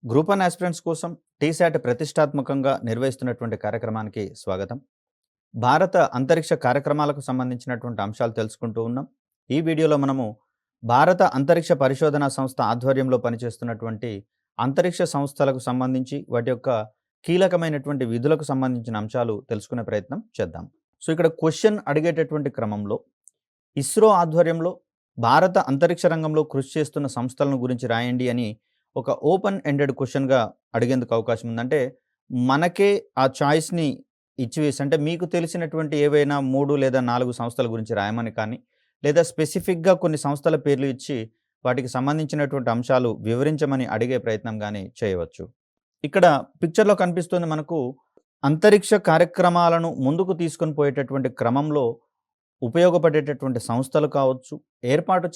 Group one aspirants కోసం టీశాట్ ప్రతిష్టాత్మకంగా నిర్వహిస్తున్నటువంటి కార్యక్రమానికి స్వాగతం. భారత అంతరిక్ష కార్యక్రమాలకు సంబంధించినటువంటి అంశాలు తెలుసుకుంటూ ఉన్నాం. ఈ వీడియోలో మనము భారత అంతరిక్ష పరిశోధనా సంస్థ ఆధ్వర్యంలో పనిచేస్తున్నటువంటి అంతరిక్ష సంస్థలకు సంబంధించి వాటి యొక్క కీలకమైనటువంటి విధులకు సంబంధించిన అంశాలు తెలుసుకునే ప్రయత్నం చేద్దాం. సో ఇక్కడ క్వశ్చన్ అడిగేటటువంటి క్రమంలో ఇస్రో ఆధ్వర్యంలో భారత అంతరిక్ష రంగంలో కృషి చేస్తున్న సంస్థలను గురించి రాయండి అని ఒక ఓపెన్ ఎండెడ్ క్వశ్చన్‌గా అడిగేందుకు అవకాశం ఉంది. అంటే మనకే ఆ చాయిస్‌ని ఇచ్చివేసి అంటే మీకు తెలిసినటువంటి ఏవైనా 3 లేదా 4 సంస్థల గురించి రాయమని కానీ, లేదా స్పెసిఫిక్‌గా కొన్ని సంస్థల పేర్లు ఇచ్చి వాటికి సంబంధించినటువంటి అంశాలు వివరించమని అడిగే ప్రయత్నం గాని చేయవచ్చు. ఇక్కడ పిక్చర్‌లో కనిపిస్తుంది మనకు అంతరిక్ష కార్యక్రమాలను ముందుకు తీసుకొని పోయేటటువంటి క్రమంలో ఉపయోగపడేటటువంటి సంస్థలు కావచ్చు, ఏర్పాటు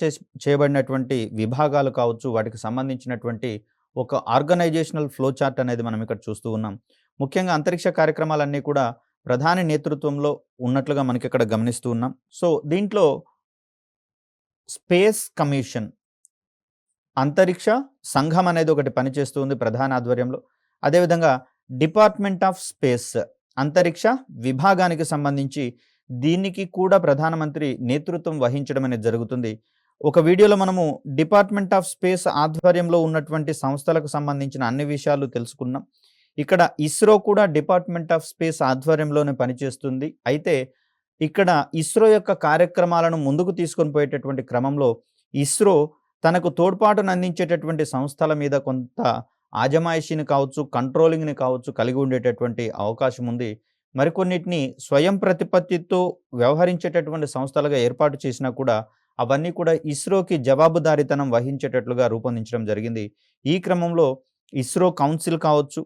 చేయబడినటువంటి విభాగాలు కావచ్చు, వాటికి సంబంధించినటువంటి ఒక ఆర్గనైజేషనల్ ఫ్లో చార్ట్ అనేది మనం ఇక్కడ చూస్తూ ఉన్నాం. ముఖ్యంగా అంతరిక్ష కార్యక్రమాలన్నీ కూడా ప్రధాని నేతృత్వంలో ఉన్నట్లుగా మనకిక్కడ గమనిస్తూ ఉన్నాం. సో, దీంట్లో స్పేస్ కమిషన్, అంతరిక్ష సంఘం అనేది ఒకటి పనిచేస్తూ ఉంది ప్రధాని ఆధ్వర్యంలో. అదేవిధంగా డిపార్ట్మెంట్ ఆఫ్ స్పేస్, అంతరిక్ష విభాగానికి సంబంధించి దీనికి కూడా ప్రధానమంత్రి నేతృత్వం వహించడం అనేది జరుగుతుంది. ఒక వీడియోలో మనము డిపార్ట్మెంట్ ఆఫ్ స్పేస్ ఆధ్వర్యంలో ఉన్నటువంటి సంస్థలకు సంబంధించిన అన్ని విషయాలు తెలుసుకున్నాం. ఇక్కడ ఇస్రో కూడా డిపార్ట్మెంట్ ఆఫ్ స్పేస్ ఆధ్వర్యంలోనే పనిచేస్తుంది. అయితే ఇక్కడ ఇస్రో యొక్క కార్యక్రమాలను ముందుకు తీసుకొని పోయేటటువంటి క్రమంలో ఇస్రో తనకు తోడ్పాటును అందించేటటువంటి సంస్థల మీద కొంత ఆజమాయిషీని కావచ్చు, కంట్రోలింగ్‌ని కావచ్చు కలిగి ఉండేటటువంటి అవకాశం ఉంది. మరికొన్నిటిని స్వయం ప్రతిపత్తితో వ్యవహరించేటటువంటి సంస్థలుగా ఏర్పాటు చేసినా కూడా అవన్నీ కూడా ఇస్రోకి జవాబుదారీతనం వహించేటట్లుగా రూపొందించడం జరిగింది. ఈ క్రమంలో ఇస్రో కౌన్సిల్ కావచ్చు,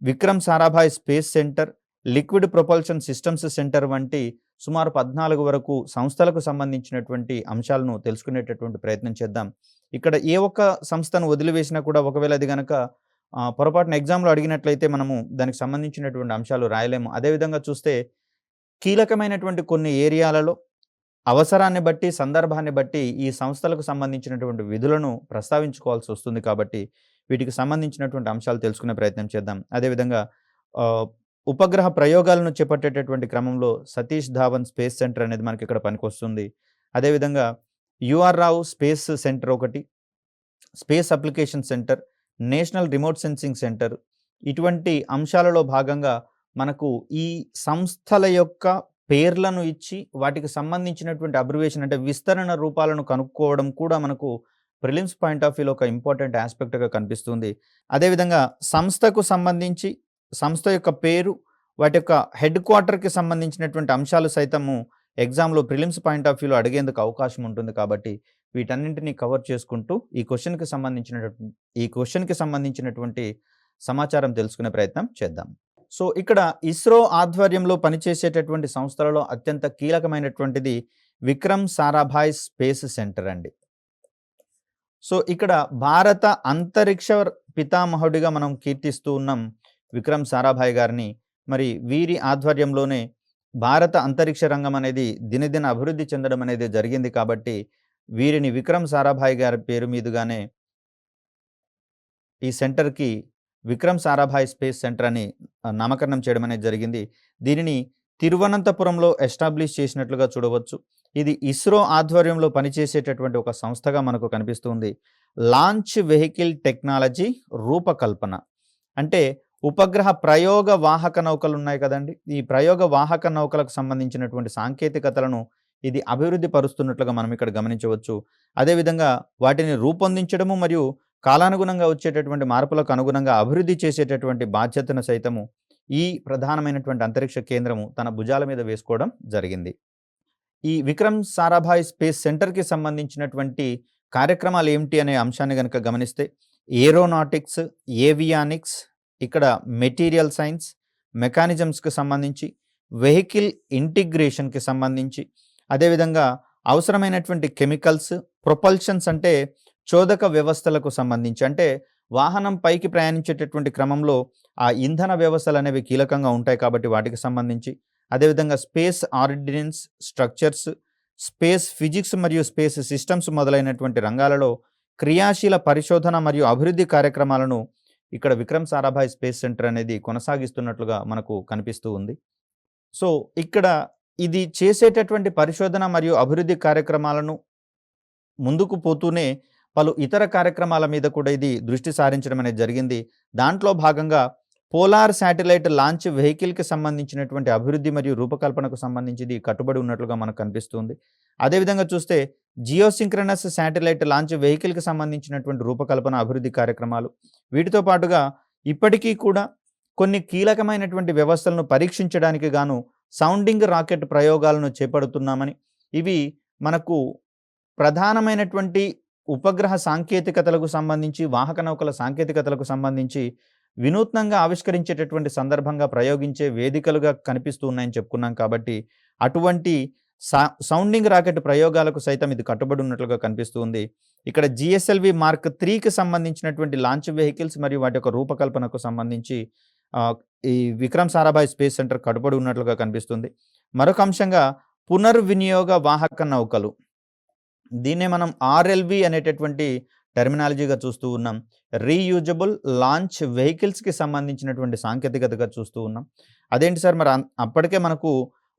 Vikram Sarabhai space centre, liquid propulsion systems centre వంటి సుమారు 14 వరకు సంస్థలకు సంబంధించినటువంటి అంశాలను తెలుసుకునేటటువంటి ప్రయత్నం చేద్దాం. ఇక్కడ ఏ ఒక్క సంస్థను వదిలివేసినా కూడా ఒకవేళ అది గనక పొరపాటున ఎగ్జామ్‌లో అడిగినట్లయితే మనము దానికి సంబంధించినటువంటి అంశాలు రాయలేము. అదేవిధంగా చూస్తే కీలకమైనటువంటి కొన్ని ఏరియాలలో అవసరాన్ని బట్టి, సందర్భాన్ని బట్టి ఈ సంస్థలకు సంబంధించినటువంటి విధులను ప్రస్తావించుకోవాల్సి వస్తుంది కాబట్టి వీటికి సంబంధించినటువంటి అంశాలు తెలుసుకునే ప్రయత్నం చేద్దాం. అదేవిధంగా ఉపగ్రహ ప్రయోగాలను చేపట్టేటటువంటి క్రమంలో సతీష్ ధావన్ స్పేస్ సెంటర్ అనేది మనకి ఇక్కడ పనికొస్తుంది. అదేవిధంగా యూఆర్ రావు స్పేస్ సెంటర్ ఒకటి, space application centre, national remote sensing centre, ఇటువంటి అంశాలలో భాగంగా మనకు ఈ సంస్థల యొక్క పేర్లను ఇచ్చి వాటికి సంబంధించినటువంటి అబ్రివేషన్ అంటే విస్తరణ రూపాలను కనుక్కోవడం కూడా మనకు ప్రిలిమ్స్ పాయింట్ ఆఫ్ వ్యూలో ఒక ఇంపార్టెంట్ ఆస్పెక్ట్‌గా కనిపిస్తుంది. అదేవిధంగా సంస్థకు సంబంధించి సంస్థ యొక్క పేరు, వాటి యొక్క హెడ్ క్వార్టర్‌కి సంబంధించినటువంటి అంశాలు సైతము ఎగ్జామ్‌లో ప్రిలిమ్స్ పాయింట్ ఆఫ్ వ్యూలో అడిగేందుకు అవకాశం ఉంటుంది కాబట్టి వీటన్నింటినీ కవర్ చేసుకుంటూ ఈ క్వెషన్‌కి సంబంధించినటువంటి సమాచారం తెలుసుకునే ప్రయత్నం చేద్దాం. సో, ఇక్కడ ఇస్రో ఆధ్వర్యంలో పనిచేసేటటువంటి సంస్థలలో అత్యంత కీలకమైనటువంటిది విక్రమ్ సారాభాయ్ స్పేస్ సెంటర్ అండి. సో, ఇక్కడ భారత అంతరిక్ష పితామహుడిగా మనం కీర్తిస్తూ ఉన్నాం విక్రమ్ సారాభాయ్ గారిని. మరి వీరి ఆధ్వర్యంలోనే భారత అంతరిక్ష రంగం అనేది దినదిన అభివృద్ధి చెందడం అనేది జరిగింది కాబట్టి వీరిని విక్రమ్ సారాభాయ్ గారి పేరు మీదుగానే ఈ సెంటర్‌కి విక్రమ్ సారాభాయ్ స్పేస్ సెంటర్ అని నామకరణం చేయడం అనేది జరిగింది. దీనిని తిరువనంతపురంలో ఎస్టాబ్లిష్ చేసినట్లుగా చూడవచ్చు. ఇది ఇస్రో ఆధ్వర్యంలో పనిచేసేటటువంటి ఒక సంస్థగా మనకు కనిపిస్తుంది. లాంచ్ వెహికల్ టెక్నాలజీ రూపకల్పన అంటే ఉపగ్రహ ప్రయోగ వాహక నౌకలు ఉన్నాయి కదండి. ఈ ప్రయోగ వాహక నౌకలకు సంబంధించినటువంటి సాంకేతికతలను ఇది అభివృద్ధి పరుస్తున్నట్లుగా మనం ఇక్కడ గమనించవచ్చు. అదేవిధంగా వాటిని రూపొందించడము మరియు కాలానుగుణంగా వచ్చేటటువంటి మార్పులకు అనుగుణంగా అభివృద్ధి చేసేటటువంటి బాధ్యతను సైతము ఈ ప్రధానమైనటువంటి అంతరిక్ష కేంద్రము తన భుజాల మీద వేసుకోవడం జరిగింది. ఈ విక్రమ్ సారాభాయ్ స్పేస్ సెంటర్‌కి సంబంధించినటువంటి కార్యక్రమాలు ఏమిటి అనే అంశాన్ని గనుక గమనిస్తే ఏరోనాటిక్స్, ఏవియానిక్స్, ఇక్కడ మెటీరియల్ సైన్స్, మెకానిజమ్స్‌కి సంబంధించి, వెహికల్ ఇంటిగ్రేషన్‌కి సంబంధించి, అదేవిధంగా అవసరమైనటువంటి కెమికల్స్, ప్రొపల్షన్స్ అంటే చోదక వ్యవస్థలకు సంబంధించి అంటే వాహనం పైకి ప్రయాణించేటటువంటి క్రమంలో ఆ ఇంధన వ్యవస్థలు అనేవి కీలకంగా ఉంటాయి కాబట్టి వాటికి సంబంధించి, అదేవిధంగా space ordnance structures, space physics మరియు స్పేస్ సిస్టమ్స్ మొదలైనటువంటి రంగాలలో క్రియాశీల పరిశోధన మరియు అభివృద్ధి కార్యక్రమాలను ఇక్కడ విక్రమ్ సారాభాయ్ స్పేస్ సెంటర్ అనేది కొనసాగిస్తున్నట్లుగా మనకు కనిపిస్తూ ఉంది. సో, ఇక్కడ ఇది చేసేటటువంటి పరిశోధన మరియు అభివృద్ధి కార్యక్రమాలను ముందుకు పోతూనే పలు ఇతర కార్యక్రమాల మీద కూడా ఇది దృష్టి సారించడం అనేది జరిగింది. దాంట్లో భాగంగా పోలార్ శాటిలైట్ లాంచ్ వెహికల్‌కి సంబంధించినటువంటి అభివృద్ధి మరియు రూపకల్పనకు సంబంధించి ఇది కట్టుబడి ఉన్నట్లుగా మనకు కనిపిస్తుంది. అదేవిధంగా చూస్తే జియోసింక్రనస్ శాటిలైట్ లాంచ్ వెహికల్‌కి సంబంధించినటువంటి రూపకల్పన, అభివృద్ధి కార్యక్రమాలు. వీటితో పాటుగా ఇప్పటికీ కూడా కొన్ని కీలకమైనటువంటి వ్యవస్థలను పరీక్షించడానికి గాను సౌండింగ్ రాకెట్ ప్రయోగాలను చేపడుతున్నామని, ఇవి మనకు ప్రధానమైనటువంటి ఉపగ్రహ సాంకేతికతలకు సంబంధించి, వాహక నౌకల సాంకేతికతలకు సంబంధించి వినూత్నంగా ఆవిష్కరించేటటువంటి సందర్భంగా ప్రయోగించే వేదికలుగా కనిపిస్తూ ఉన్నాయని చెప్పుకున్నాం కాబట్టి, అటువంటి సౌండింగ్ రాకెట్ ప్రయోగాలకు సైతం ఇది కట్టుబడి ఉన్నట్లుగా కనిపిస్తూ ఉంది. ఇక్కడ జిఎస్ఎల్వి మార్క్ 3కి సంబంధించినటువంటి లాంచ్ వెహికల్స్ మరియు వాటి యొక్క రూపకల్పనకు సంబంధించి ఈ విక్రమ్ సారాభాయ్ స్పేస్ సెంటర్ కట్టుబడి ఉన్నట్లుగా కనిపిస్తుంది. మరొక అంశంగా పునర్వినియోగ వాహక నౌకలు. దీన్నే మనం ఆర్ఎల్వి అనేటటువంటి టెర్మినాలజీగా చూస్తూ ఉన్నాం. రీయూజబుల్ లాంచ్ వెహికల్స్‌కి సంబంధించినటువంటి సాంకేతికతగా చూస్తూ ఉన్నాం. అదేంటి సార్ మరి అప్పటికే మనకు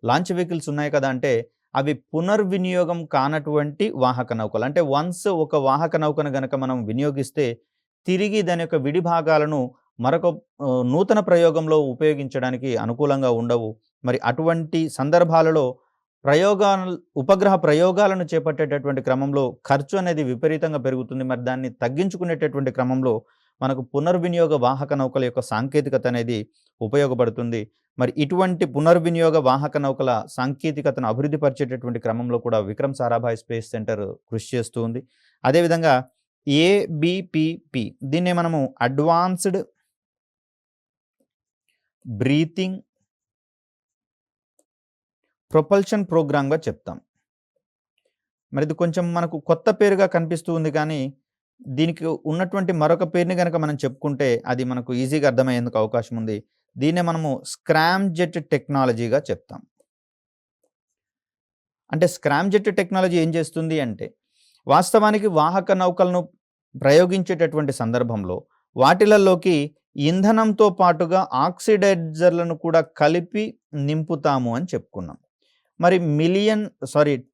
లాంచ్ వెహికల్స్ ఉన్నాయి కదా అంటే, అవి పునర్వినియోగం కానటువంటి వాహక నౌకలు. అంటే వన్స్ ఒక వాహక నౌకను గనక మనం వినియోగిస్తే తిరిగి దాని యొక్క విడి భాగాలను మరొక నూతన ప్రయోగంలో ఉపయోగించడానికి అనుకూలంగా ఉండవు. మరి అటువంటి సందర్భాలలో ఉపగ్రహ ప్రయోగాలను చేపట్టేటటువంటి క్రమంలో ఖర్చు అనేది విపరీతంగా పెరుగుతుంది. మరి దాన్ని తగ్గించుకునేటటువంటి క్రమంలో మనకు పునర్వినియోగ వాహక నౌకల యొక్క సాంకేతికత అనేది ఉపయోగపడుతుంది. మరి ఇటువంటి పునర్వినియోగ వాహక నౌకల సాంకేతికతను అభివృద్ధి పరిచేటటువంటి క్రమంలో కూడా విక్రమ్ సారాభాయ్ స్పేస్ సెంటర్ కృషి చేస్తూ ఉంది. అదేవిధంగా ఏబిపిపి, దీన్నే మనము అడ్వాన్స్డ్ బ్రీతింగ్ ప్రొపల్షన్ ప్రోగ్రామ్‌గా చెప్తాం. మరి ఇది కొంచెం మనకు కొత్త పేరుగా కనిపిస్తూ ఉంది కానీ, దీనికి ఉన్నటువంటి మరొక పేరుని గనక మనం చెప్పుకుంటే అది మనకు ఈజీగా అర్థమయ్యేందుకు అవకాశం ఉంది. దీన్నే మనము స్క్రామ్‌జెట్ టెక్నాలజీగా చెప్తాం. అంటే స్క్రామ్‌జెట్ టెక్నాలజీ ఏం చేస్తుంది అంటే, వాస్తవానికి వాహక నౌకలను ప్రయోగించేటటువంటి సందర్భంలో వాటిలలోకి ఇంధనంతో పాటుగా ఆక్సిడైజర్లను కూడా కలిపి నింపుతాము అని చెప్పుకున్నాం. మరి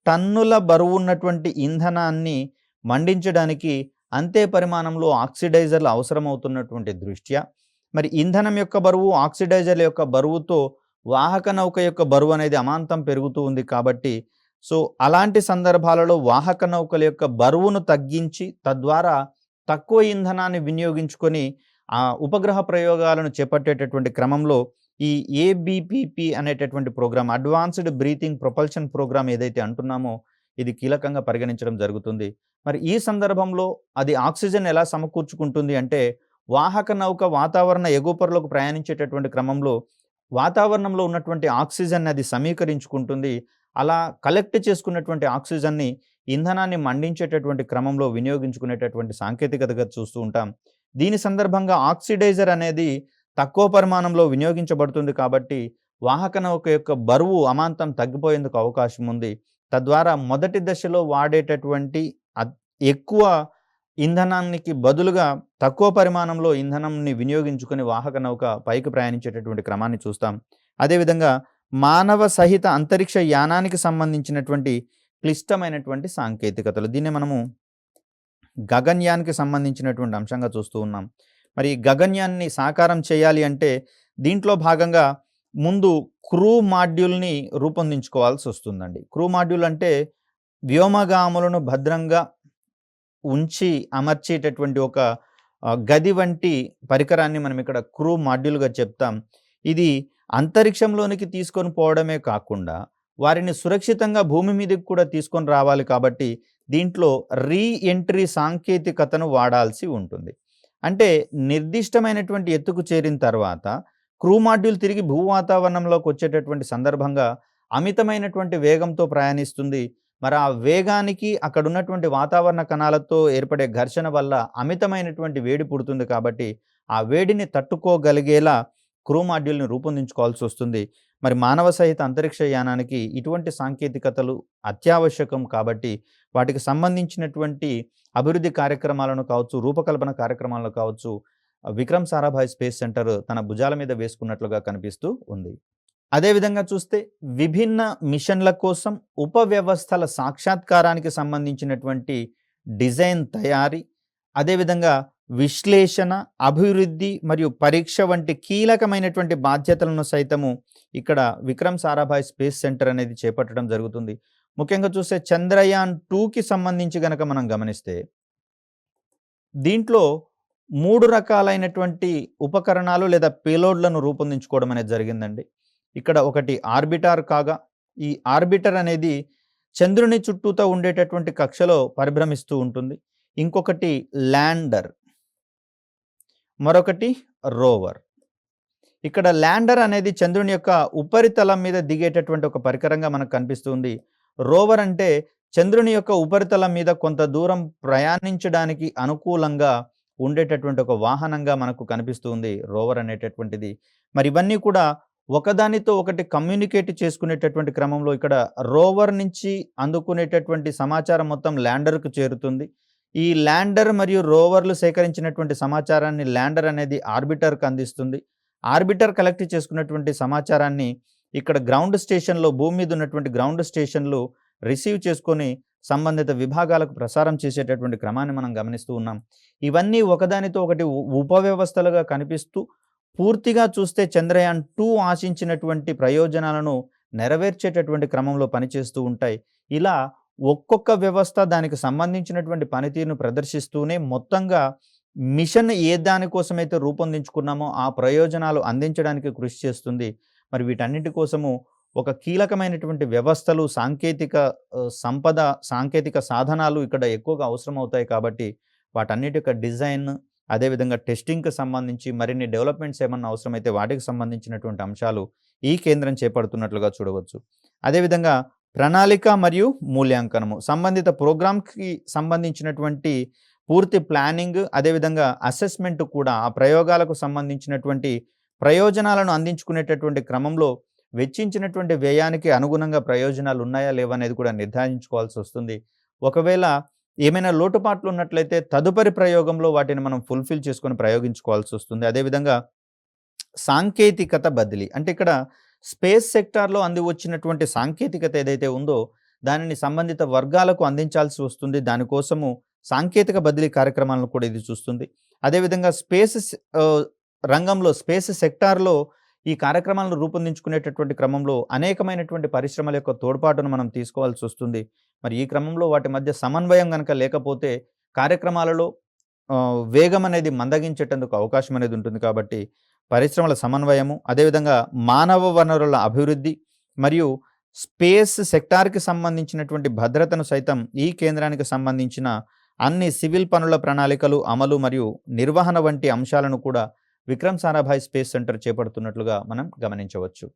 టన్నుల బరువున్నటువంటి ఇంధనాన్ని మండించడానికి అంతే పరిమాణంలో ఆక్సిడైజర్లు అవసరమవుతున్నటువంటి దృష్ట్యా, మరి ఇంధనం యొక్క బరువు, ఆక్సిడైజర్ల యొక్క బరువుతో వాహక నౌక యొక్క బరువు అనేది అమాంతం పెరుగుతూ ఉంది కాబట్టి, సో అలాంటి సందర్భాలలో వాహక నౌకల యొక్క బరువును తగ్గించి తద్వారా తక్కువ ఇంధనాన్ని వినియోగించుకొని ఆ ఉపగ్రహ ప్రయోగాలను చేపట్టేటటువంటి క్రమంలో ఈ ఏబిపిపి అనేటటువంటి programme, advanced breathing propulsion programme ఏదైతే అంటున్నామో ఇది కీలకంగా పరిగణించడం జరుగుతుంది. మరి ఈ సందర్భంలో అది ఆక్సిజన్ ఎలా సమకూర్చుకుంటుంది అంటే, వాహక నౌక వాతావరణ ఎగుపొరలోకి ప్రయాణించేటటువంటి క్రమంలో వాతావరణంలో ఉన్నటువంటి ఆక్సిజన్ అది సమీకరించుకుంటుంది. అలా కలెక్ట్ చేసుకున్నటువంటి ఆక్సిజన్ని ఇంధనాన్ని మండించేటటువంటి క్రమంలో వినియోగించుకునేటటువంటి సాంకేతికతగా చూస్తూ ఉంటాం. దీని సందర్భంగా ఆక్సిడైజర్ అనేది తక్కువ పరిమాణంలో వినియోగించబడుతుంది కాబట్టి వాహక నౌక యొక్క బరువు అమాంతం తగ్గిపోయేందుకు అవకాశం ఉంది. తద్వారా మొదటి దశలో వాడేటటువంటి ఎక్కువ ఇంధనానికి బదులుగా తక్కువ పరిమాణంలో ఇంధనంని వినియోగించుకొని వాహక నౌక పైకి ప్రయాణించేటటువంటి క్రమాన్ని చూస్తాం. అదేవిధంగా మానవ సహిత అంతరిక్ష యానానికి సంబంధించినటువంటి క్లిష్టమైనటువంటి సాంకేతికతలు, దీన్ని మనము గగన్యాన్‌కి సంబంధించినటువంటి అంశంగా చూస్తూ ఉన్నాం. మరి గగన్యాన్ని సాకారం చేయాలి అంటే దీంట్లో భాగంగా ముందు క్రూ మాడ్యూల్‌ని రూపొందించుకోవాల్సి వస్తుందండి. క్రూ మాడ్యూల్ అంటే వ్యోమగాములను భద్రంగా ఉంచి అమర్చేటటువంటి ఒక గది వంటి పరికరాన్ని మనం ఇక్కడ క్రూ మాడ్యూల్‌గా చెప్తాం. ఇది అంతరిక్షంలోనికి తీసుకొని పోవడమే కాకుండా వారిని సురక్షితంగా భూమి మీదకి కూడా తీసుకొని రావాలి కాబట్టి దీంట్లో రీ ఎంట్రీ సాంకేతికతను వాడాల్సి ఉంటుంది. అంటే నిర్దిష్టమైనటువంటి ఎత్తుకు చేరిన తర్వాత క్రూ మాడ్యూల్ తిరిగి భూ వాతావరణంలోకి వచ్చేటటువంటి సందర్భంగా అమితమైనటువంటి వేగంతో ప్రయాణిస్తుంది. మరి ఆ వేగానికి అక్కడ ఉన్నటువంటి వాతావరణ కణాలతో ఏర్పడే ఘర్షణ వల్ల అమితమైనటువంటి వేడి పుడుతుంది కాబట్టి ఆ వేడిని తట్టుకోగలిగేలా క్రూ మాడ్యూల్‌ని రూపొందించుకోవాల్సి వస్తుంది. మరి మానవ సహిత అంతరిక్ష యానానికి ఇటువంటి సాంకేతికతలు అత్యావశ్యకం కాబట్టి వాటికి సంబంధించినటువంటి అభివృద్ధి కార్యక్రమాలను కావచ్చు, రూపకల్పన కార్యక్రమాలను కావచ్చు, విక్రమ్ సారాభాయ్ స్పేస్ సెంటర్ తన భుజాల మీద వేసుకున్నట్లుగా కనిపిస్తూ ఉంది. అదేవిధంగా చూస్తే విభిన్న మిషన్ల కోసం ఉపవ్యవస్థల సాక్షాత్కారానికి సంబంధించినటువంటి డిజైన్ తయారీ, అదేవిధంగా విశ్లేషణ, అభివృద్ధి మరియు పరీక్ష వంటి కీలకమైనటువంటి బాధ్యతలను సైతము ఇక్కడ విక్రమ్ సారాభాయ్ స్పేస్ సెంటర్ అనేది చేపట్టడం జరుగుతుంది. ముఖ్యంగా చూస్తే చంద్రయాన్ 2కి సంబంధించి గనక మనం గమనిస్తే దీంట్లో 3 రకాలైనటువంటి ఉపకరణాలు లేదా పేలోడ్లను రూపొందించుకోవడం అనేది జరిగిందండి. ఇక్కడ ఒకటి ఆర్బిటార్ కాగా, ఈ ఆర్బిటర్ అనేది చంద్రుని చుట్టూతో ఉండేటటువంటి కక్షలో పరిభ్రమిస్తూ ఉంటుంది. ఇంకొకటి ల్యాండర్, మరొకటి రోవర్. ఇక్కడ ల్యాండర్ అనేది చంద్రుని యొక్క ఉపరితలం మీద దిగేటటువంటి ఒక పరికరంగా మనకు కనిపిస్తుంది. రోవర్ అంటే చంద్రుని యొక్క ఉపరితలం మీద కొంత దూరం ప్రయాణించడానికి అనుకూలంగా ఉండేటటువంటి ఒక వాహనంగా మనకు కనిపిస్తుంది రోవర్ అనేటటువంటిది. మరి ఇవన్నీ కూడా ఒకదానితో ఒకటి కమ్యూనికేట్ చేసుకునేటటువంటి క్రమంలో ఇక్కడ రోవర్ నుంచి అందుకునేటటువంటి సమాచారం మొత్తం ల్యాండర్కు చేరుతుంది. ఈ ల్యాండర్ మరియు రోవర్లు సేకరించినటువంటి సమాచారాన్ని ల్యాండర్ అనేది ఆర్బిటర్కి అందిస్తుంది. ఆర్బిటర్ కలెక్ట్ చేసుకున్నటువంటి సమాచారాన్ని ఇక్కడ గ్రౌండ్ స్టేషన్లో, భూమి మీద ఉన్నటువంటి గ్రౌండ్ స్టేషన్లు రిసీవ్ చేసుకొని సంబంధిత విభాగాలకు ప్రసారం చేసేటటువంటి క్రమాన్ని మనం గమనిస్తూ ఉన్నాం. ఇవన్నీ ఒకదానితో ఒకటి ఉపవ్యవస్థలుగా కనిపిస్తూ పూర్తిగా చూస్తే చంద్రయాన్ 2 ఆశించినటువంటి ప్రయోజనాలను నెరవేర్చేటటువంటి క్రమంలో పనిచేస్తూ ఉంటాయి. ఇలా ఒక్కొక్క వ్యవస్థ దానికి సంబంధించినటువంటి పనితీరును ప్రదర్శిస్తూనే మొత్తంగా మిషన్ ఏ దానికోసమైతే రూపొందించుకున్నామో ఆ ప్రయోజనాలు అందించడానికి కృషి చేస్తుంది. మరి వీటన్నిటి కోసము ఒక కీలకమైనటువంటి వ్యవస్థలు, సాంకేతిక సంపద, సాంకేతిక సాధనాలు ఇక్కడ ఎక్కువగా అవసరం అవుతాయి. కాబట్టి వాటన్నిటి యొక్క డిజైన్, అదేవిధంగా టెస్టింగ్కి సంబంధించి మరిన్ని డెవలప్మెంట్స్ ఏమన్నా అవసరమైతే వాటికి సంబంధించినటువంటి అంశాలు ఈ కేంద్రం చేపడుతున్నట్లుగా చూడవచ్చు. అదేవిధంగా ప్రణాళిక మరియు మూల్యాంకనము, సంబంధిత ప్రోగ్రామ్కి సంబంధించినటువంటి పూర్తి ప్లానింగ్, అదేవిధంగా అసెస్మెంట్ కూడా ఆ ప్రయోగాలకు సంబంధించినటువంటి ప్రయోజనాలను అందించుకునేటటువంటి క్రమంలో వెచ్చించినటువంటి వ్యయానికి అనుగుణంగా ప్రయోజనాలు ఉన్నాయా లేవా అనేది కూడా నిర్ధారించుకోవాల్సి వస్తుంది. ఒకవేళ ఏమైనా లోటుపాట్లు ఉన్నట్లయితే తదుపరి ప్రయోగంలో వాటిని మనం ఫుల్ఫిల్ చేసుకొని ప్రయోగించుకోవాల్సి వస్తుంది. అదేవిధంగా సాంకేతికత బదిలీ, అంటే ఇక్కడ స్పేస్ సెక్టార్లో అంది వచ్చినటువంటి సాంకేతికత ఏదైతే ఉందో దానిని సంబంధిత వర్గాలకు అందించాల్సి వస్తుంది. దానికోసము సాంకేతిక బదిలీ కార్యక్రమాలను కూడా ఇది చూస్తుంది. అదేవిధంగా స్పేస్ రంగంలో, స్పేస్ సెక్టార్లో ఈ కార్యక్రమాలను రూపొందించుకునేటటువంటి క్రమంలో అనేకమైనటువంటి పరిశ్రమల యొక్క తోడ్పాటును మనం తీసుకోవాల్సి వస్తుంది. మరి ఈ క్రమంలో వాటి మధ్య సమన్వయం కనుక లేకపోతే కార్యక్రమాలలో వేగం అనేది మందగించేటందుకు అవకాశం అనేది ఉంటుంది. కాబట్టి పరిశ్రమల సమన్వయము, అదేవిధంగా మానవ వనరుల అభివృద్ధి మరియు స్పేస్ సెక్టార్కి సంబంధించినటువంటి భద్రతను సైతం ఈ కేంద్రానికి సంబంధించిన అన్ని సివిల్ పనుల ప్రణాళికలు, అమలు మరియు నిర్వహణ వంటి అంశాలను కూడా విక్రమ్ సారాభాయ్ స్పేస్ సెంటర్ చేపడుతున్నట్లుగా మనం గమనించవచ్చు.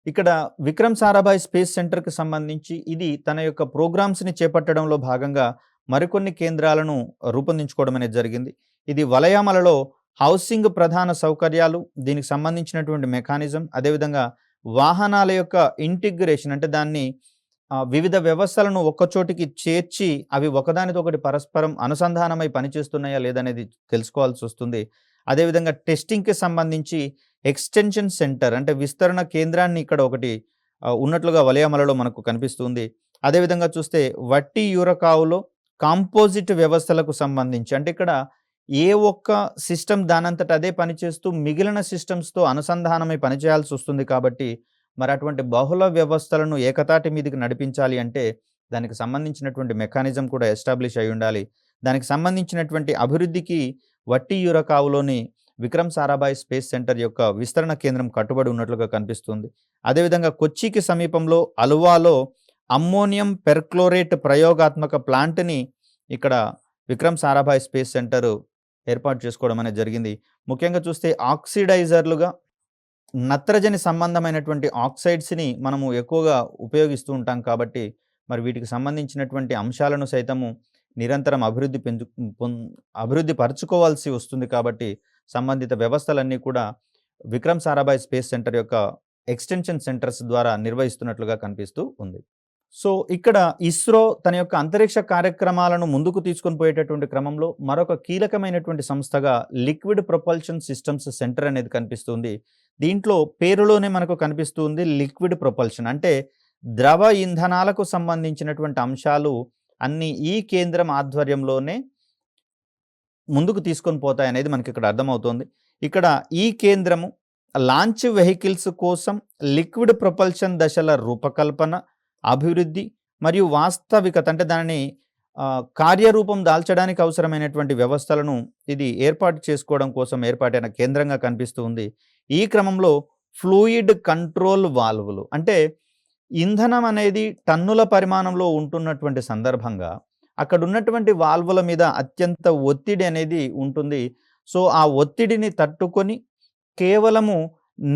ఇక్కడ విక్రమ్ సారాభాయ్ స్పేస్ సెంటర్కి సంబంధించి ఇది తన యొక్క ప్రోగ్రామ్స్ని చేపట్టడంలో భాగంగా మరికొన్ని కేంద్రాలను రూపొందించుకోవడం అనేది జరిగింది. ఇది వలయామలలో హౌసింగ్ ప్రధాన సౌకర్యాలు, దీనికి సంబంధించినటువంటి మెకానిజం, అదేవిధంగా వాహనాల యొక్క ఇంటిగ్రేషన్, అంటే దాన్ని వివిధ వ్యవస్థలను ఒక్కచోటికి చేర్చి అవి ఒకదానితో ఒకటి పరస్పరం అనుసంధానమై పనిచేస్తున్నాయా లేదనేది తెలుసుకోవాల్సి వస్తుంది. అదేవిధంగా టెస్టింగ్కి సంబంధించి ఎక్స్టెన్షన్ సెంటర్, అంటే విస్తరణ కేంద్రాన్ని ఇక్కడ ఒకటి ఉన్నట్లుగా వలయామలలో మనకు కనిపిస్తుంది. అదేవిధంగా చూస్తే వట్టి యూరకావులో కాంపోజిట్ వ్యవస్థలకు సంబంధించి, అంటే ఇక్కడ ఏ ఒక్క సిస్టమ్ దానంతట అదే పనిచేస్తూ మిగిలిన సిస్టమ్స్తో అనుసంధానమై పనిచేయాల్సి వస్తుంది. కాబట్టి మరి అటువంటి బహుళ వ్యవస్థలను ఏకతాటి మీదకి నడిపించాలి అంటే దానికి సంబంధించినటువంటి మెకానిజం కూడా ఎస్టాబ్లిష్ అయి ఉండాలి. దానికి సంబంధించినటువంటి అభివృద్ధికి వట్టి యూరకావులోని విక్రమ్ సారాభాయ్ స్పేస్ సెంటర్ యొక్క విస్తరణ కేంద్రం కట్టుబడి ఉన్నట్లుగా కనిపిస్తుంది. అదేవిధంగా కొచ్చికి సమీపంలో అలువాలో అమ్మోనియం పెర్క్లోరేట్ ప్రయోగాత్మక ప్లాంట్ని ఇక్కడ విక్రమ్ సారాభాయ్ స్పేస్ సెంటర్ ఏర్పాటు చేసుకోవడం అనేది జరిగింది. ముఖ్యంగా చూస్తే ఆక్సిడైజర్లుగా నత్రజని సంబంధమైనటువంటి ఆక్సైడ్స్ని మనము ఎక్కువగా ఉపయోగిస్తూ ఉంటాం. కాబట్టి మరి వీటికి సంబంధించినటువంటి అంశాలను సైతము నిరంతరం అభివృద్ధి పరచుకోవాల్సి వస్తుంది. కాబట్టి సంబంధిత వ్యవస్థలన్నీ కూడా విక్రమ్ సారాభాయ్ స్పేస్ సెంటర్ యొక్క ఎక్స్టెన్షన్ సెంటర్స్ ద్వారా నిర్వహిస్తున్నట్లుగా కనిపిస్తూ ఉంది. సో, ఇక్కడ ఇస్రో తన యొక్క అంతరిక్ష కార్యక్రమాలను ముందుకు తీసుకొని పోయేటటువంటి క్రమంలో మరొక కీలకమైనటువంటి సంస్థగా లిక్విడ్ ప్రొపల్షన్ సిస్టమ్స్ సెంటర్ అనేది కనిపిస్తుంది. దీంట్లో పేరులోనే మనకు కనిపిస్తుంది లిక్విడ్ ప్రొపల్షన్. అంటే ద్రవ ఇంధనాలకు సంబంధించినటువంటి అంశాలు అన్నీ ఈ కేంద్రం ఆధ్వర్యంలోనే ముందుకు తీసుకొని పోతాయనేది మనకిక్కడ అర్థమవుతోంది. ఇక్కడ ఈ కేంద్రము లాంచ్ వెహికల్స్ కోసం లిక్విడ్ ప్రొపల్షన్ దశల రూపకల్పన, అభివృద్ధి మరియు వాస్తవికత అంటే దానిని కార్యరూపం దాల్చడానికి అవసరమైనటువంటి వ్యవస్థలను ఇది ఏర్పాటు చేసుకోవడం కోసం ఏర్పాటైన కేంద్రంగా కనిపిస్తూ ఉంది. ఈ క్రమంలో ఫ్లూయిడ్ కంట్రోల్ వాల్వులు అంటే ఇంధనం అనేది టన్నుల పరిమాణంలో ఉంటున్నటువంటి సందర్భంగా అక్కడ ఉన్నటువంటి వాల్వుల మీద అత్యంత ఒత్తిడి అనేది ఉంటుంది. సో, ఆ ఒత్తిడిని తట్టుకొని కేవలము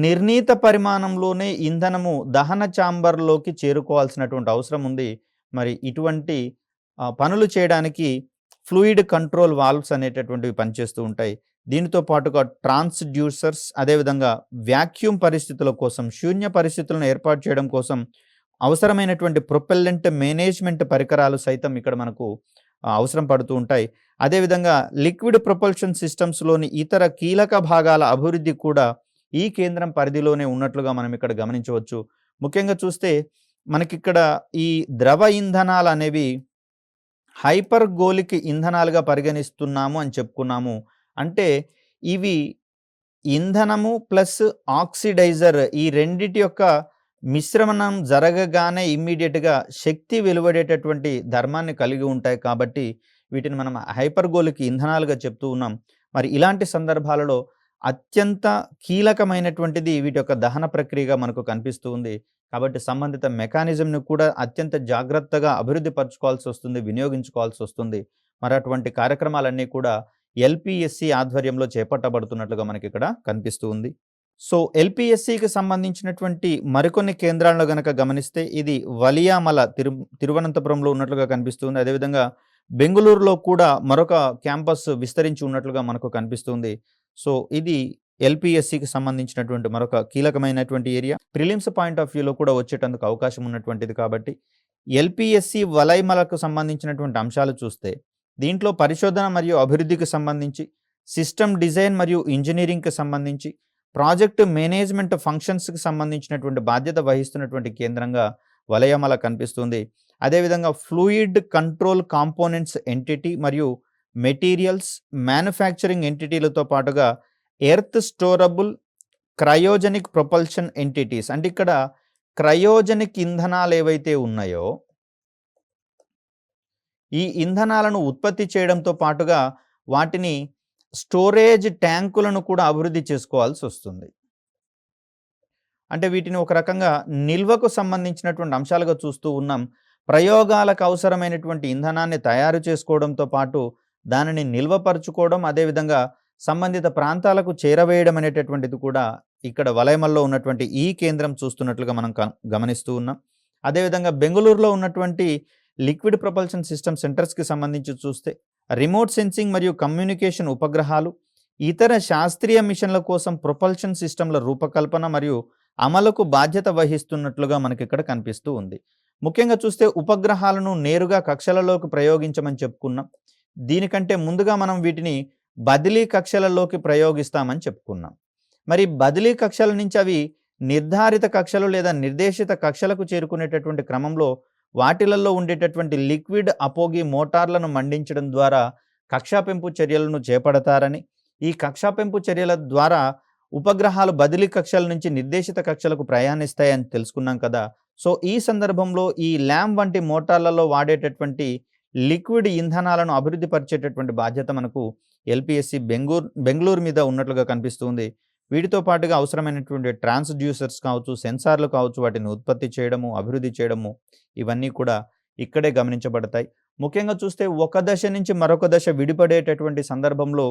నిర్ణీత పరిమాణంలోనే ఇంధనము దహన చాంబర్‌లోకి చేరుకోవాల్సినటువంటి అవసరం ఉంది. మరి ఇటువంటి పనులు చేయడానికి ఫ్లూయిడ్ కంట్రోల్ వాల్వ్స్ అనేటటువంటివి పనిచేస్తూ ఉంటాయి. దీనితో పాటుగా ట్రాన్స్‌డ్యూసర్స్ అదేవిధంగా వాక్యూమ్ పరిస్థితుల కోసం, శూన్య పరిస్థితులను ఏర్పాటు చేయడం కోసం అవసరమైనటువంటి ప్రొపెల్లెంట్ మేనేజ్‌మెంట్ పరికరాలు సైతం ఇక్కడ మనకు అవసరం పడుతూ ఉంటాయి. అదేవిధంగా లిక్విడ్ ప్రొపల్షన్ సిస్టమ్స్‌లోని ఇతర కీలక భాగాల అభివృద్ధి కూడా ఈ కేంద్రం పరిధిలోనే ఉన్నట్లుగా మనం ఇక్కడ గమనించవచ్చు. ముఖ్యంగా చూస్తే మనకిక్కడ ఈ ద్రవ ఇంధనాలనేవి హైపర్గోలిక్ ఇంధనాలుగా పరిగణిస్తున్నాము అని చెప్పుకున్నాము. అంటే ఇవి ఇంధనము ప్లస్ ఆక్సిడైజర్ ఈ రెండిటి యొక్క మిశ్రమణం జరగగానే ఇమ్మీడియేట్‌గా శక్తి వెలువడేటటువంటి ధర్మాన్ని కలిగి ఉంటాయి కాబట్టి వీటిని మనం హైపర్గోలిక్ ఇంధనాలుగా చెప్తూ ఉన్నాం. మరి ఇలాంటి సందర్భాలలో అత్యంత కీలకమైనటువంటిది వీటి యొక్క దహన ప్రక్రియగా మనకు కనిపిస్తూ ఉంది. కాబట్టి సంబంధిత మెకానిజంని కూడా అత్యంత జాగ్రత్తగా అభివృద్ధి పరుచుకోవాల్సొస్తుంది, వినియోగించుకోవాల్సొస్తుంది. మరి అటువంటి కార్యక్రమాలన్నీ కూడా ఎల్‌పిఎస్‌సి ఆధ్వర్యంలో చేపట్టబడుతున్నట్లుగా మనకిక్కడ కనిపిస్తూ ఉంది. సో, ఎల్‌పిఎస్‌సికి సంబంధించినటువంటి మరికొన్ని కేంద్రాలను గనక గమనిస్తే ఇది వలియామల తిరువనంతపురంలో ఉన్నట్లుగా కనిపిస్తుంది. అదేవిధంగా బెంగుళూరులో కూడా మరొక క్యాంపస్ విస్తరించి ఉన్నట్లుగా మనకు కనిపిస్తుంది. సో, ఇది ఎల్‌పిఎస్‌సికి సంబంధించినటువంటి మరొక కీలకమైనటువంటి ఏరియా. ప్రిలిమ్స్ పాయింట్ ఆఫ్ వ్యూలో కూడా వచ్చేటందుకు అవకాశం ఉన్నటువంటిది కాబట్టి ఎల్‌పిఎస్‌సి వలైమలకు సంబంధించినటువంటి అంశాలు చూస్తే దీంట్లో పరిశోధన మరియు అభివృద్ధికి సంబంధించి, సిస్టమ్ డిజైన్ మరియు ఇంజినీరింగ్‌కి సంబంధించి, ప్రాజెక్ట్ మేనేజ్మెంట్ ఫంక్షన్స్‌కి సంబంధించినటువంటి బాధ్యత వహిస్తున్నటువంటి కేంద్రంగా వలయమల కనిపిస్తుంది. అదేవిధంగా ఫ్లూయిడ్ కంట్రోల్ కాంపోనెంట్స్ ఎంటిటీ మరియు మెటీరియల్స్ మ్యానుఫ్యాక్చరింగ్ ఎంటిటీలతో పాటుగా earth storable cryogenic propulsion entities అంటే ఇక్కడ క్రయోజెనిక్ ఇంధనాలు ఏవైతే ఉన్నాయో ఈ ఇంధనాలను ఉత్పత్తి చేయడంతో పాటుగా వాటిని స్టోరేజ్ ట్యాంకులను కూడా అభివృద్ధి చేసుకోవాల్సి వస్తుంది. అంటే వీటిని ఒక రకంగా నిల్వకు సంబంధించినటువంటి అంశాలుగా చూస్తూ ఉన్నాం. ప్రయోగాలకు అవసరమైనటువంటి ఇంధనాన్ని తయారు చేసుకోవడంతో పాటు దానిని నిల్వపరుచుకోవడం, అదేవిధంగా సంబంధిత ప్రాంతాలకు చేరవేయడం అనేటటువంటిది కూడా ఇక్కడ వలయమల్లో ఉన్నటువంటి ఈ కేంద్రం చూస్తున్నట్లుగా మనం గమనిస్తూ ఉన్నాం. అదేవిధంగా బెంగుళూరులో ఉన్నటువంటి లిక్విడ్ ప్రొపల్షన్ సిస్టమ్ సెంటర్స్కి సంబంధించి చూస్తే రిమోట్ సెన్సింగ్ మరియు కమ్యూనికేషన్ ఉపగ్రహాలు, ఇతర శాస్త్రీయ మిషన్ల కోసం ప్రొపల్షన్ సిస్టమ్ల రూపకల్పన మరియు అమలుకు బాధ్యత వహిస్తున్నట్లుగా మనకి ఇక్కడ కనిపిస్తూ ఉంది. ముఖ్యంగా చూస్తే ఉపగ్రహాలను నేరుగా కక్షలలోకి ప్రయోగించమని చెప్పుకున్నాం. దీనికంటే ముందుగా మనం వీటిని బదిలీ కక్షలలోకి ప్రయోగిస్తామని చెప్పుకున్నాం. మరి బదిలీ కక్షల నుంచి అవి నిర్ధారిత కక్షలు లేదా నిర్దేశిత కక్షలకు చేరుకునేటటువంటి క్రమంలో వాటిలలో ఉండేటటువంటి లిక్విడ్ అపోగి మోటార్లను మండించడం ద్వారా కక్షా పెంపు చర్యలను చేపడతారని, ఈ కక్షా పెంపు చర్యల ద్వారా ఉపగ్రహాలు బదిలీ కక్షల నుంచి నిర్దేశిత కక్షలకు ప్రయాణిస్తాయని తెలుసుకున్నాం కదా. సో, ఈ సందర్భంలో ఈ ల్యామ్ వంటి మోటార్లలో వాడేటటువంటి లిక్విడ్ ఇంధనాలను అభివృద్ధి పరిచేటటువంటి బాధ్యత మనకు ఎల్‌పిఎస్‌సి బెంగుళూరు మీద ఉన్నట్లుగా కనిపిస్తుంది. వీటితో పాటుగా అవసరమైనటువంటి ట్రాన్స్‌డ్యూసర్స్ కావచ్చు, సెన్సార్లు కావచ్చు, వాటిని ఉత్పత్తి చేయడము, అభివృద్ధి చేయడము ఇవన్నీ కూడా ఇక్కడే గమనించబడతాయి. ముఖ్యంగా చూస్తే ఒక దశ నుంచి మరొక దశ విడిపడేటటువంటి సందర్భంలో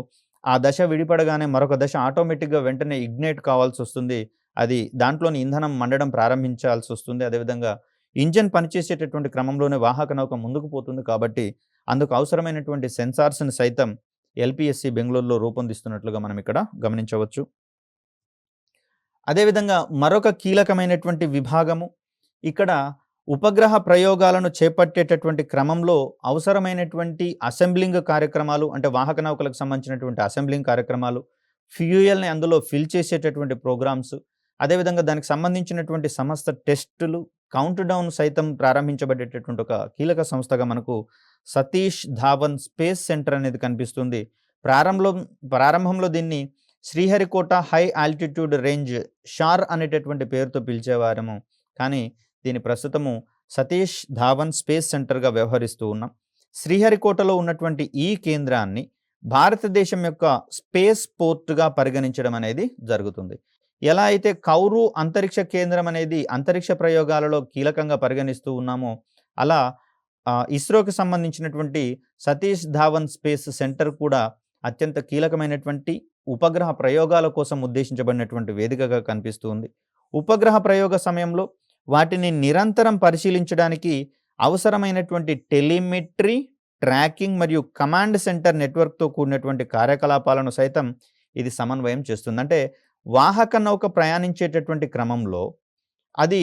ఆ దశ విడిపడగానే మరొక దశ ఆటోమేటిక్‌గా వెంటనే ఇగ్నైట్ కావాల్సి వస్తుంది. అది దాంట్లోని ఇంధనం మండడం ప్రారంభించాల్సి వస్తుంది. అదేవిధంగా ఇంజిన్ పనిచేసేటటువంటి క్రమంలోనే వాహక నౌక ముందుకు పోతుంది కాబట్టి అందుకు అవసరమైనటువంటి సెన్సార్స్‌ని సైతం ఎల్‌పిఎస్‌సి బెంగుళూరులో రూపొందిస్తున్నట్లుగా మనం ఇక్కడ గమనించవచ్చు. అదేవిధంగా మరొక కీలకమైనటువంటి విభాగము ఇక్కడ ఉపగ్రహ ప్రయోగాలను చేపట్టేటటువంటి క్రమంలో అవసరమైనటువంటి అసెంబ్లింగ్ కార్యక్రమాలు అంటే వాహక నౌకలకు సంబంధించినటువంటి అసెంబ్లింగ్ కార్యక్రమాలు, ఫ్యూయల్‌ని అందులో ఫిల్ చేసేటటువంటి ప్రోగ్రామ్స్, అదేవిధంగా దానికి సంబంధించినటువంటి సమస్త టెస్టులు, కౌంట్ డౌన్ సైతం ప్రారంభించబడేటటువంటి ఒక కీలక సంస్థగా మనకు సతీష్ ధావన్ స్పేస్ సెంటర్ అనేది కనిపిస్తుంది. ప్రారంభంలో దీన్ని Sriharikota high altitude range SHAR అనేటటువంటి పేరుతో పిలిచేవారేమో. కానీ దీని ప్రస్తుతము సతీష్ ధావన్ స్పేస్ సెంటర్‌గా వ్యవహరిస్తూ ఉన్నాం. శ్రీహరికోటలో ఉన్నటువంటి ఈ కేంద్రాన్ని భారతదేశం యొక్క స్పేస్ పోర్ట్‌గా పరిగణించడం అనేది జరుగుతుంది. ఎలా అయితే కౌరు అంతరిక్ష కేంద్రం అనేది అంతరిక్ష ప్రయోగాలలో కీలకంగా పరిగణిస్తూ ఉన్నామో, అలా ఇస్రోకి సంబంధించినటువంటి సతీష్ ధావన్ స్పేస్ సెంటర్ కూడా అత్యంత కీలకమైనటువంటి ఉపగ్రహ ప్రయోగాల కోసం ఉద్దేశించబడినటువంటి వేదికగా కనిపిస్తూ ఉంది. ఉపగ్రహ ప్రయోగ సమయంలో వాటిని నిరంతరం పరిశీలించడానికి అవసరమైనటువంటి టెలిమెట్రీ, ట్రాకింగ్ మరియు కమాండ్ సెంటర్ నెట్వర్క్‌తో కూడినటువంటి కార్యకలాపాలను సైతం ఇది సమన్వయం చేస్తుంది. అంటే వాహక నౌక ప్రయాణించేటటువంటి క్రమంలో అది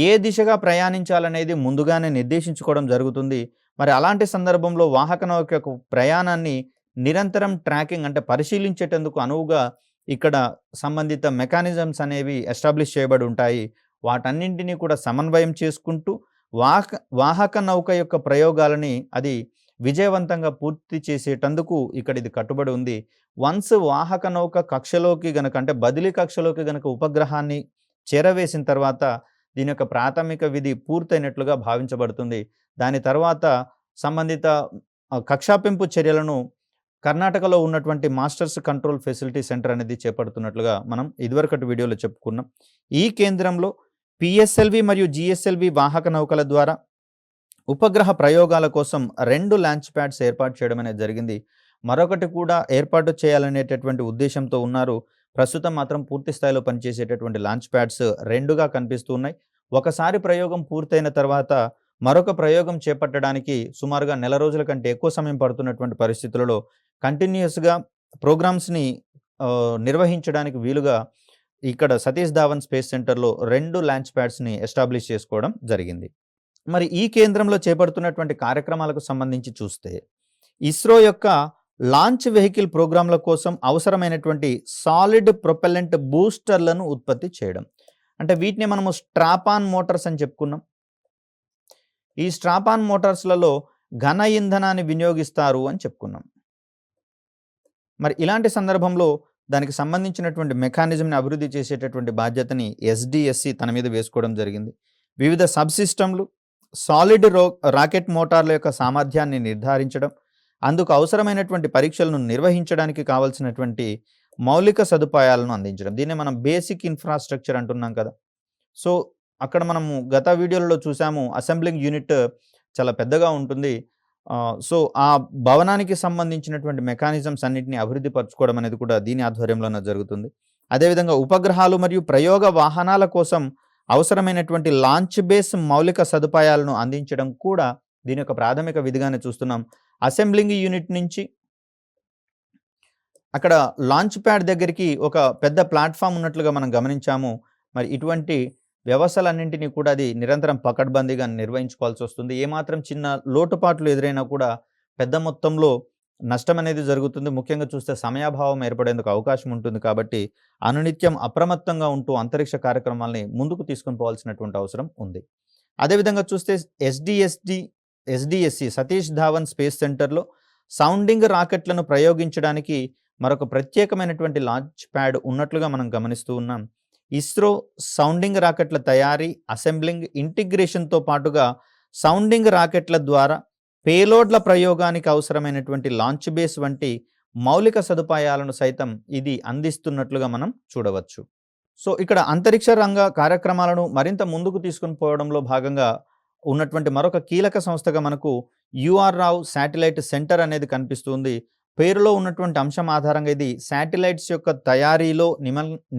ఏ దిశగా ప్రయాణించాలనేది ముందుగానే నిర్దేశించుకోవడం జరుగుతుంది. మరి అలాంటి సందర్భంలో వాహక నౌక యొక్క ప్రయాణాన్ని నిరంతరం ట్రాకింగ్ అంటే పరిశీలించేటందుకు అనువుగా ఇక్కడ సంబంధిత మెకానిజమ్స్ అనేవి ఎస్టాబ్లిష్ చేయబడి ఉంటాయి. వాటన్నింటినీ కూడా సమన్వయం చేసుకుంటూ వాహక నౌక యొక్క ప్రయోగాలని అది విజయవంతంగా పూర్తి చేసేటందుకు ఇక్కడ ఇది కట్టుబడి ఉంది. వన్స్ వాహక నౌక కక్షలోకి గనక అంటే బదిలీ కక్షలోకి గనక ఉపగ్రహాన్ని చేరవేసిన తర్వాత దీని యొక్క ప్రాథమిక విధి పూర్తయినట్లుగా భావించబడుతుంది. దాని తర్వాత సంబంధిత కక్షాపెంపు చర్యలను కర్ణాటకలో ఉన్నటువంటి మాస్టర్స్ కంట్రోల్ ఫెసిలిటీ సెంటర్ అనేది చేపడుతున్నట్లుగా మనం ఇదివరకటి వీడియోలో చెప్పుకున్నాం. ఈ కేంద్రంలో పిఎస్ఎల్వి మరియు జిఎస్ఎల్వి వాహక నౌకల ద్వారా ఉపగ్రహ ప్రయోగాల కోసం 2 లాంచ్ ప్యాడ్స్ ఏర్పాటు చేయడం అనేది జరిగింది. మరొకటి కూడా ఏర్పాటు చేయాలనేటటువంటి ఉద్దేశంతో ఉన్నారు. ప్రస్తుతం మాత్రం పూర్తి స్థాయిలో పనిచేసేటటువంటి లాంచ్ ప్యాడ్స్ 2గా కనిపిస్తూ ఉన్నాయి. ఒకసారి ప్రయోగం పూర్తయిన తర్వాత మరొక ప్రయోగం చేపట్టడానికి సుమారుగా నెల రోజుల కంటే ఎక్కువ సమయం పడుతున్నటువంటి పరిస్థితులలో కంటిన్యూయస్‌గా ప్రోగ్రామ్స్‌ని నిర్వహించడానికి వీలుగా ఇక్కడ సతీష్ ధావన్ స్పేస్ సెంటర్‌లో 2 లాంచ్ ప్యాడ్స్‌ని ఎస్టాబ్లిష్ చేసుకోవడం జరిగింది. మరి ఈ కేంద్రంలో చేపడుతున్నటువంటి కార్యక్రమాలకు సంబంధించి చూస్తే ఇస్రో యొక్క లాంచ్ వెహికల్ ప్రోగ్రాంల కోసం అవసరమైనటువంటి సాలిడ్ ప్రొపెల్లెంట్ బూస్టర్లను ఉత్పత్తి చేయడం. అంటే వీటిని మనము స్ట్రాపాన్ మోటార్స్ అని చెప్పుకున్నాం. ఈ స్ట్రాపాన్ మోటార్స్‌లలో ఘన ఇంధనాన్ని వినియోగిస్తారు అని చెప్పుకున్నాం. మరి ఇలాంటి సందర్భంలో దానికి సంబంధించినటువంటి మెకానిజంని అభివృద్ధి చేసేటటువంటి బాధ్యతని ఎస్‌డిఎస్‌సి తన మీద వేసుకోవడం జరిగింది. వివిధ సబ్ సిస్టమ్‌లు, సాలిడ్ రాకెట్ మోటార్ల యొక్క సామర్థ్యాన్ని నిర్ధారించడం, అందుకు అవసరమైనటువంటి పరీక్షలను నిర్వహించడానికి కావాల్సినటువంటి మౌలిక సదుపాయాలను అందించడం. దీన్నే మనం బేసిక్ ఇన్‌ఫ్రాస్ట్రక్చర్ అంటున్నాం కదా! సో, అక్కడ మనము గత వీడియోలలో చూసాము అసెంబ్లింగ్ యూనిట్ చాలా పెద్దగా ఉంటుంది. సో, ఆ భవనానికి సంబంధించినటువంటి మెకానిజమ్స్ అన్నిటిని అభివృద్ధి పరచుకోవడం అనేది కూడా దీని ఆధ్వర్యంలోనే జరుగుతుంది. అదేవిధంగా ఉపగ్రహాలు మరియు ప్రయోగ వాహనాల కోసం అవసరమైనటువంటి లాంచ్ బేస్ మౌలిక సదుపాయాలను అందించడం కూడా దీని యొక్క ప్రాథమిక విధిగానే చూస్తున్నాం. అసెంబ్లింగ్ యూనిట్ నుంచి అక్కడ లాంచ్ ప్యాడ్ దగ్గరికి ఒక పెద్ద ప్లాట్‌ఫామ్ ఉన్నట్లుగా మనం గమనించాము. మరి ఇటువంటి వ్యవస్థలన్నింటినీ కూడా అది నిరంతరం పకడ్బందీగా నిర్వహించుకోవాల్సొస్తుంది. ఏమాత్రం చిన్న లోటుపాట్లు ఎదురైనా కూడా పెద్ద మొత్తంలో నష్టం అనేది జరుగుతుంది. ముఖ్యంగా చూస్తే సమయాభావం ఏర్పడేందుకు అవకాశం ఉంటుంది కాబట్టి అనునిత్యం అప్రమత్తంగా ఉంటూ అంతరిక్ష కార్యక్రమాల్ని ముందుకు తీసుకొని పోవాల్సినటువంటి అవసరం ఉంది. అదేవిధంగా చూస్తే ఎస్‌డిఎస్‌సి సతీష్ ధావన్ స్పేస్ సెంటర్‌లో సౌండింగ్ రాకెట్లను ప్రయోగించడానికి మరొక ప్రత్యేకమైనటువంటి లాంచ్ ప్యాడ్ ఉన్నట్లుగా మనం గమనిస్తూ ఉన్నాం. ఇస్రో సౌండింగ్ రాకెట్ల తయారీ, అసెంబ్లింగ్, ఇంటిగ్రేషన్‌తో పాటుగా సౌండింగ్ రాకెట్ల ద్వారా పేలోడ్ల ప్రయోగానికి అవసరమైనటువంటి లాంచ్ బేస్ వంటి మౌలిక సదుపాయాలను సైతం ఇది అందిస్తున్నట్లుగా మనం చూడవచ్చు. సో, ఇక్కడ అంతరిక్ష రంగ కార్యక్రమాలను మరింత ముందుకు తీసుకొని పోవడంలో భాగంగా ఉన్నటువంటి మరొక కీలక సంస్థగా మనకు యూఆర్ రావు శాటిలైట్ సెంటర్ అనేది కనిపిస్తుంది. పేరులో ఉన్నటువంటి అంశం ఆధారంగా ఇది శాటిలైట్స్ యొక్క తయారీలో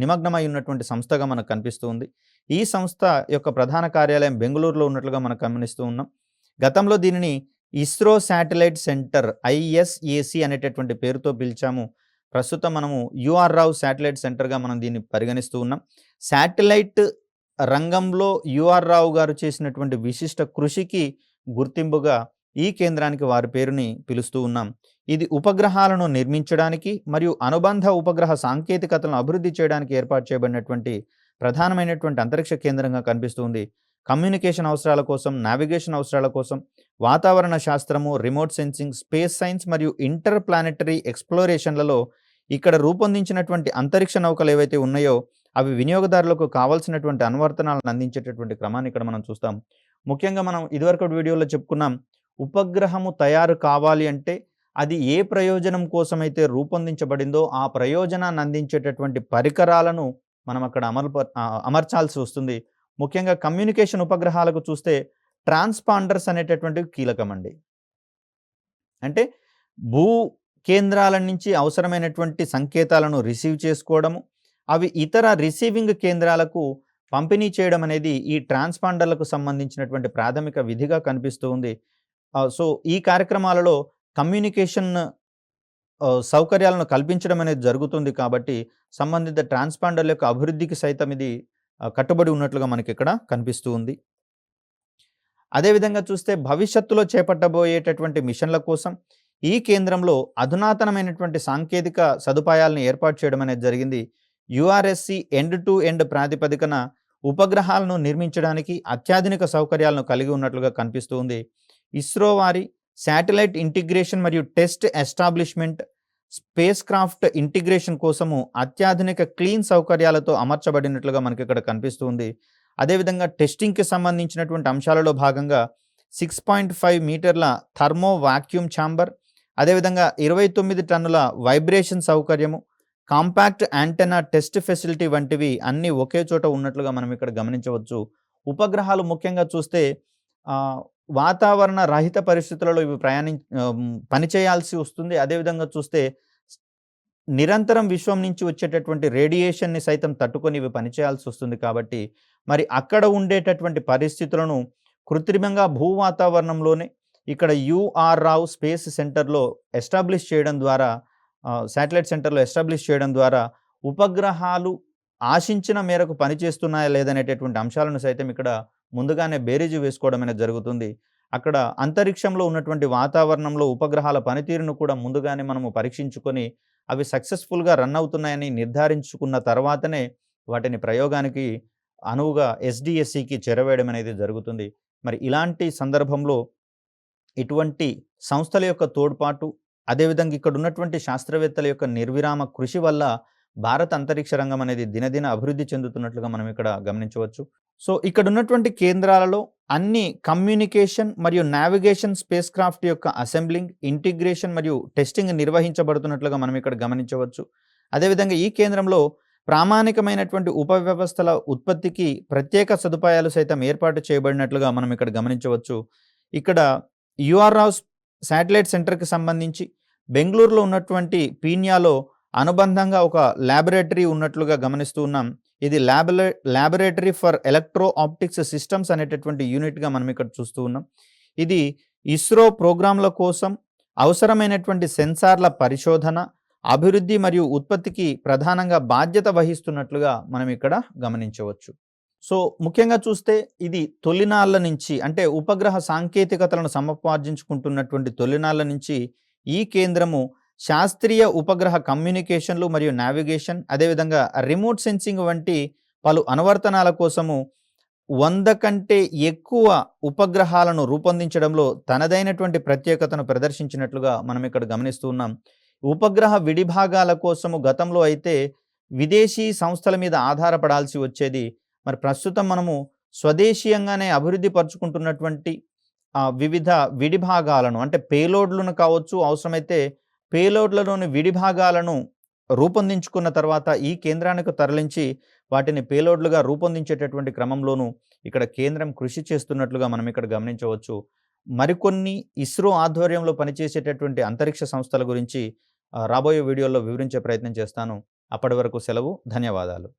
నిమగ్నమై ఉన్నటువంటి సంస్థగా మనకు కనిపిస్తుంది. ఈ సంస్థ యొక్క ప్రధాన కార్యాలయం బెంగుళూరులో ఉన్నట్లుగా మనం గమనిస్తూ ఉన్నాం. గతంలో దీనిని ఇస్రో శాటిలైట్ సెంటర్ ఐఎస్ఏసి అనేటటువంటి పేరుతో పిలిచాము. ప్రస్తుతం మనము యూఆర్ రావు శాటిలైట్ సెంటర్‌గా మనం దీన్ని పరిగణిస్తూ ఉన్నాం. శాటిలైట్ రంగంలో యుఆర్ రావు గారు చేసినటువంటి విశిష్ట కృషికి గుర్తింపుగా ఈ కేంద్రానికి వారి పేరుని పిలుస్తూ ఉన్నాం. ఇది ఉపగ్రహాలను నిర్మించడానికి మరియు అనుబంధ ఉపగ్రహ సాంకేతికతలను అభివృద్ధి చేయడానికి ఏర్పాటు చేయబడినటువంటి ప్రధానమైనటువంటి అంతరిక్ష కేంద్రంగా కనిపిస్తుంది. కమ్యూనికేషన్ అవసరాల కోసం, నావిగేషన్ అవసరాల కోసం, వాతావరణ శాస్త్రము, రిమోట్ సెన్సింగ్, స్పేస్ సైన్స్ మరియు ఇంటర్ ప్లానెటరీ ఎక్స్‌ప్లోరేషన్‌లలో ఇక్కడ రూపొందించినటువంటి అంతరిక్ష నౌకలు ఏవైతే ఉన్నాయో అవి వినియోగదారులకు కావాల్సినటువంటి అనువర్తనాలను అందించేటటువంటి క్రమాన్ని ఇక్కడ మనం చూస్తాం. ముఖ్యంగా మనం ఇదివరకటి వీడియోలో చెప్పుకున్నాం. ఉపగ్రహము తయారు కావాలి అంటే అది ఏ ప్రయోజనం కోసమైతే రూపొందించబడిందో ఆ ప్రయోజనాన్ని అందించేటటువంటి పరికరాలను మనం అక్కడ అమర్చాల్సి వస్తుంది. ముఖ్యంగా కమ్యూనికేషన్ ఉపగ్రహాలకు చూస్తే ట్రాన్స్పాండర్స్ అనేటటువంటివి కీలకమండి. అంటే భూ కేంద్రాల నుంచి అవసరమైనటువంటి సంకేతాలను రిసీవ్ చేసుకోవడము, అవి ఇతర రిసీవింగ్ కేంద్రాలకు పంపిణీ చేయడం అనేది ఈ ట్రాన్స్పాండర్లకు సంబంధించినటువంటి ప్రాథమిక విధిగా కనిపిస్తూ ఉంది. సో ఈ కార్యక్రమాలలో కమ్యూనికేషన్ సౌకర్యాలను కల్పించడం అనేది జరుగుతుంది కాబట్టి సంబంధిత ట్రాన్స్పాండర్ల యొక్క అభివృద్ధికి సైతం ఇది కట్టుబడి ఉన్నట్లుగా మనకి ఇక్కడ కనిపిస్తూ ఉంది. అదేవిధంగా చూస్తే భవిష్యత్తులో చేపట్టబోయేటటువంటి మిషన్ల కోసం ఈ కేంద్రంలో అధునాతనమైనటువంటి సాంకేతిక సదుపాయాలను ఏర్పాటు చేయడం అనేది జరిగింది. యుఆర్ఎస్సి ఎండ్ టు ఎండ్ ప్రాతిపదికన ఉపగ్రహాలను నిర్మించడానికి అత్యాధునిక సౌకర్యాలను కలిగి ఉన్నట్లుగా కనిపిస్తూ ఉంది. ఇస్రో వారి శాటిలైట్ ఇంటిగ్రేషన్ మరియు test establishment, space craft integration కోసము అత్యాధునిక క్లీన్ సౌకర్యాలతో అమర్చబడినట్లుగా మనకి ఇక్కడ కనిపిస్తూ ఉంది. అదేవిధంగా టెస్టింగ్కి సంబంధించినటువంటి అంశాలలో భాగంగా 6.5 మీటర్ల థర్మో వాక్యూమ్ ఛాంబర్, అదేవిధంగా 29 టన్నుల వైబ్రేషన్ సౌకర్యము, కాంపాక్ట్ యాంటెన్నా టెస్ట్ ఫెసిలిటీ వంటివి అన్నీ ఒకే చోట ఉన్నట్లుగా మనం ఇక్కడ గమనించవచ్చు. ఉపగ్రహాలు ముఖ్యంగా చూస్తే వాతావరణ రహిత పరిస్థితులలో ఇవి పనిచేయాల్సి వస్తుంది. అదేవిధంగా చూస్తే నిరంతరం విశ్వం నుంచి వచ్చేటటువంటి రేడియేషన్ని సైతం తట్టుకొని ఇవి పనిచేయాల్సి వస్తుంది. కాబట్టి మరి అక్కడ ఉండేటటువంటి పరిస్థితులను కృత్రిమంగా భూ వాతావరణంలోనే ఇక్కడ యుఆర్ రావు స్పేస్ సెంటర్లో ఎస్టాబ్లిష్ చేయడం ద్వారా, శాటిలైట్ సెంటర్లో ఎస్టాబ్లిష్ చేయడం ద్వారా ఉపగ్రహాలు ఆశించిన మేరకు పనిచేస్తున్నాయా లేదనేటటువంటి అంశాలను సైతం ఇక్కడ ముందుగానే బేరీజు వేసుకోవడం అనేది జరుగుతుంది. అక్కడ అంతరిక్షంలో ఉన్నటువంటి వాతావరణంలో ఉపగ్రహాల పనితీరును కూడా ముందుగానే మనము పరీక్షించుకొని అవి సక్సెస్ఫుల్గా రన్ అవుతున్నాయని నిర్ధారించుకున్న తర్వాతనే వాటిని ప్రయోగానికి అనువుగా ఎస్డిఎస్సికి చేరవేయడం అనేది జరుగుతుంది. మరి ఇలాంటి సందర్భంలో ఇటువంటి సంస్థల యొక్క తోడ్పాటు, అదేవిధంగా ఇక్కడ ఉన్నటువంటి శాస్త్రవేత్తల యొక్క నిర్విరామ కృషి వల్ల భారత అంతరిక్ష రంగం అనేది దినదిన అభివృద్ధి చెందుతున్నట్లుగా మనం ఇక్కడ గమనించవచ్చు. సో ఇక్కడ ఉన్నటువంటి కేంద్రాలలో అన్ని కమ్యూనికేషన్ మరియు నావిగేషన్ స్పేస్ క్రాఫ్ట్ యొక్క అసెంబ్లింగ్, ఇంటిగ్రేషన్ మరియు టెస్టింగ్ నిర్వహించబడుతున్నట్లుగా మనం ఇక్కడ గమనించవచ్చు. అదేవిధంగా ఈ కేంద్రంలో ప్రామాణికమైనటువంటి ఉపవ్యవస్థల ఉత్పత్తికి ప్రత్యేక సదుపాయాలు సైతం ఏర్పాటు చేయబడినట్లుగా మనం ఇక్కడ గమనించవచ్చు. ఇక్కడ యుఆర్ రావు శాటిలైట్ సెంటర్కి సంబంధించి బెంగళూరులో ఉన్నటువంటి పీన్యాలో అనుబంధంగా ఒక ల్యాబొరేటరీ ఉన్నట్లుగా గమనిస్తూ ఉన్నాం. ఇది laboratory for electro optics systems అనేటటువంటి యూనిట్గా మనం ఇక్కడ చూస్తూ ఉన్నాం. ఇది ఇస్రో ప్రోగ్రాంల కోసం అవసరమైనటువంటి సెన్సార్ల పరిశోధన, అభివృద్ధి మరియు ఉత్పత్తికి ప్రధానంగా బాధ్యత వహిస్తున్నట్లుగా మనం ఇక్కడ గమనించవచ్చు. సో ముఖ్యంగా చూస్తే ఇది తొలినాళ్ళ నుంచి, అంటే ఉపగ్రహ సాంకేతికతలను సముపార్జించుకుంటున్నటువంటి తొలినాళ్ళ నుంచి ఈ కేంద్రము శాస్త్రీయ ఉపగ్రహ కమ్యూనికేషన్లు మరియు నావిగేషన్, అదేవిధంగా రిమోట్ సెన్సింగ్ వంటి పలు అనువర్తనాల కోసము 100 కంటే ఎక్కువ ఉపగ్రహాలను రూపొందించడంలో తనదైనటువంటి ప్రత్యేకతను ప్రదర్శించినట్లుగా మనం ఇక్కడ గమనిస్తూ ఉన్నాం. ఉపగ్రహ విడిభాగాల కోసము గతంలో అయితే విదేశీ సంస్థల మీద ఆధారపడాల్సి వచ్చేది. మరి ప్రస్తుతం మనము స్వదేశీయంగానే అభివృద్ధి పరుచుకుంటున్నటువంటి వివిధ విడిభాగాలను, అంటే పేలోడ్లను కావచ్చు, అవసరమైతే పేలోడ్లలోని విడిభాగాలను రూపొందించుకున్న తర్వాత ఈ కేంద్రానికి తరలించి వాటిని పేలోడ్లుగా రూపొందించేటటువంటి క్రమంలోనూ ఇక్కడ కేంద్రం కృషి చేస్తున్నట్లుగా మనం ఇక్కడ గమనించవచ్చు. మరికొన్ని ఇస్రో ఆధ్వర్యంలో పనిచేసేటటువంటి అంతరిక్ష సంస్థల గురించి రాబోయే వీడియోల్లో వివరించే ప్రయత్నం చేస్తాను. అప్పటి వరకు సెలవు. ధన్యవాదాలు.